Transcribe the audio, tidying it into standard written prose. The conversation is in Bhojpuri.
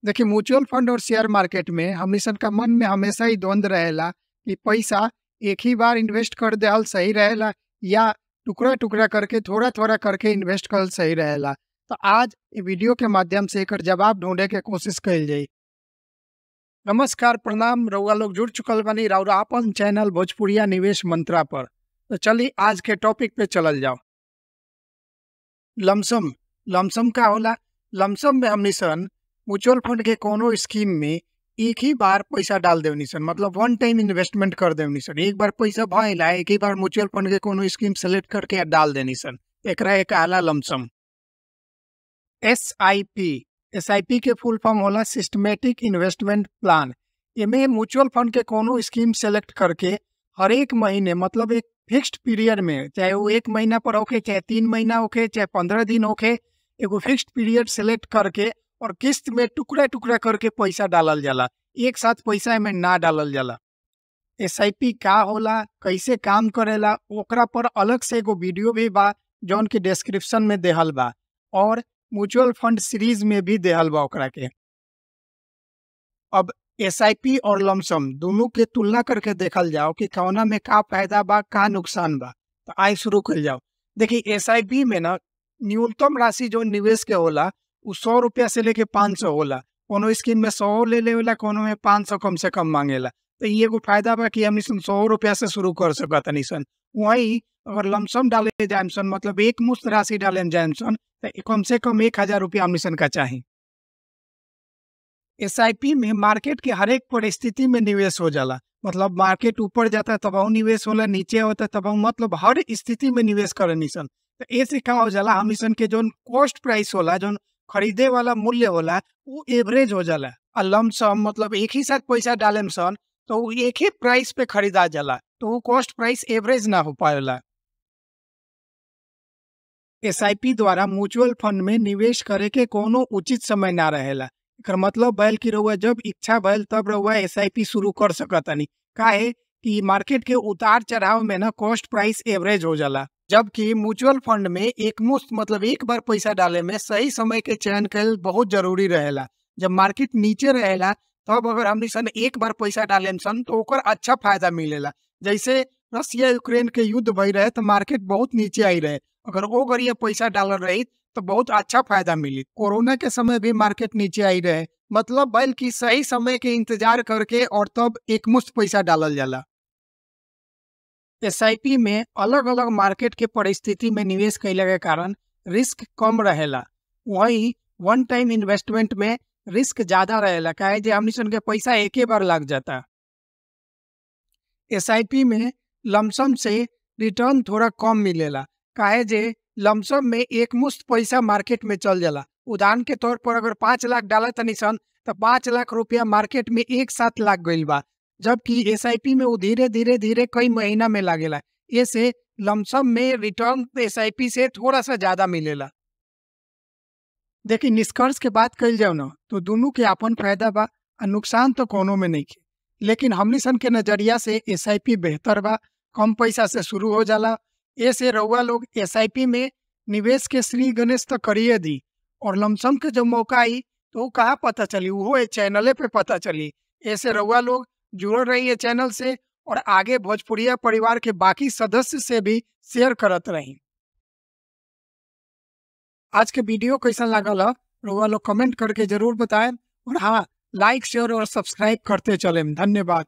देखिए, म्यूचुअल फंड और शेयर मार्केट में हमनी का मन में हमेशा ही द्वंद रहेला कि पैसा एक ही बार इन्वेस्ट कर देहल सही रहेला या टुकड़ा टुकड़ा करके थोड़ा थोड़ा करके इन्वेस्ट करल सही रहेला। तो आज इ वीडियो के माध्यम से एकर जवाब ढूंढे के कोशिश कइल जाई। नमस्कार, प्रणाम। रउआ लोग जुड़ चुकल बानी राउर आपन चैनल भोजपुरिया निवेश मंत्रा पर। तो चलिए आज के टॉपिक पे चलल जाओ। लमसम लमसम का होला? लमसम में हमनी सन म्यूचुअल फंड के कोनो स्कीम में एक ही बार पैसा डाल देवनी सन, मतलब वन टाइम इन्वेस्टमेंट कर देवनी सन। एक बार पैसा भइला एक ही बार म्यूचुअल फंड के कोनो स्कीम सेलेक्ट करके डाल देनी सन, एकरा एक आला लमसम। एसआईपी के फुल फॉर्म होला सिस्टमेटिक इन्वेस्टमेंट प्लान। एमे म्यूचुअल फंड के कोनो स्कीम सेलेक्ट करके हर एक महीने, मतलब एक फिक्स्ड पीरियड में, चाहे वो 1 महीना पर होके, चाहे 3 महीना होके, चाहे 15 दिन होके, एगो फिक्स्ड पीरियड सेलेक्ट करके और किस्त में टुकड़ा टुकड़ा करके पैसा डालल जाला। एक साथ पैसा में ना डालल जाला। एसआईपी का होला, कैसे काम करेला, ओकरा पर अलग से एगो वीडियो भी बा जौन के डिस्क्रिप्शन में देहल बा, और म्यूचुअल फंड सीरीज में भी देहल बा ओकरा के। अब एसआईपी और लमसम दोनों के तुलना करके देखल जाओ कि कौना में का फायदा बा, का नुकसान बा। तो आए शुरू कर जाओ। देखिए, एसआईपी में ना न्यूनतम राशि जो निवेश के होला वो 100 रुपया से लेके 500 होला। कोनो स्कीम में 100 ले लेला, कोनो में 500 कम से कम मांगेला। तो ये एगो फायदा बा कि हमनी 100 रुपया से शुरू कर सकत सन। वहीं अगर लमसम डाले जाए सन, मतलब एक मुश्त राशि डाले जाए सन, तो कम से कम 1000 रुपया हमनी का चाहिए। एसआईपी में मार्केट के हर एक परिस्थिति में निवेश हो जाला, मतलब मार्केट ऊपर जाता है तब निवेश होला, नीचे होता है तब, मतलब हर स्थिति में निवेश करनी सन। तो ऐसे का हो जाला, हमनी के जो कॉस्ट प्राइस होला, जो खरीदे वाला मूल्य होला, वो एवरेज हो जाला। और लमसम मतलब एक ही साथ पैसा डालेम सन तो वो एक ही प्राइस पे खरीदा जाला, तो वो कॉस्ट प्राइस एवरेज ना हो पाएला। एसआईपी द्वारा म्यूचुअल फंड में निवेश करे के कोनो उचित समय ना रहेला। एकर मतलब बैल की रउआ जब इच्छा भइल तब रउआ एसआईपी शुरू कर सकतानी। काहे कि मार्केट के उतार चढ़ाव में ना कॉस्ट प्राइस एवरेज हो जाला, जबकि म्यूचुअल फंड में एक मुश्त, मतलब एक बार पैसा डाले में सही समय के चयन कईल बहुत जरूरी रहेला। जब मार्केट नीचे रहेला तब अगर हमनी सन एक बार पैसा डालेम सन तो ओकर अच्छा फायदा मिलेला। जैसे रसिया यूक्रेन के युद्ध भई रहे तो मार्केट बहुत नीचे आई रहे, अगर वो गरिया पैसा डालल रही तो बहुत अच्छा फायदा मिली। कोरोना के समय भी मार्केट नीचे आई रहे, मतलब बैल की सही समय के इंतजार करके और तब एक मुश्त पैसा डालल जाला। एसआईपी में अलग अलग मार्केट के परिस्थिति में निवेश कैले के कारण रिस्क कम रहेला। वहीं वन टाइम इन्वेस्टमेंट में रिस्क ज्यादा रहेला, काहे जे हमनी सन के पैसा एके बार लग जाता। एसआईपी में लमसम से रिटर्न थोड़ा कम मिलेला, काहे जे लमसम में एक मुश्त पैसा मार्केट में चल जाला। उदाहरण के तौर पर अगर 5 लाख डाला तनी सन तो 5 लाख रुपया मार्केट में एक साथ लाग गईल बा, जबकि एसआईपी में वो धीरे धीरे धीरे कई महीना में लागेला। ऐसे लमसम में रिटर्न एसआईपी से थोड़ा सा ज्यादा मिलेला। देखिए, निष्कर्ष के बात कइल जाओ ना तो दोनों के अपन फायदा बा और नुकसान तो कोनो में नहीं है, लेकिन हमनी सन के नजरिया से एसआईपी बेहतर बा। कम पैसा से शुरू हो जाला। ऐसे रउआ लोग एसआईपी में निवेश के श्री गणेश तो करिए दी, और लमसम के जब मौका आई तो वो कहाँ पता चली, वो चैनले पे पता चली। ऐसे रउआ लोग जुड़ल रही है चैनल से, और आगे भोजपुरिया परिवार के बाकी सदस्य से भी शेयर करत रही। आज के वीडियो कैसा लागल है रउआ लोग कमेंट करके जरूर बताएं, और हाँ, लाइक शेयर और सब्सक्राइब करते चलें। धन्यवाद।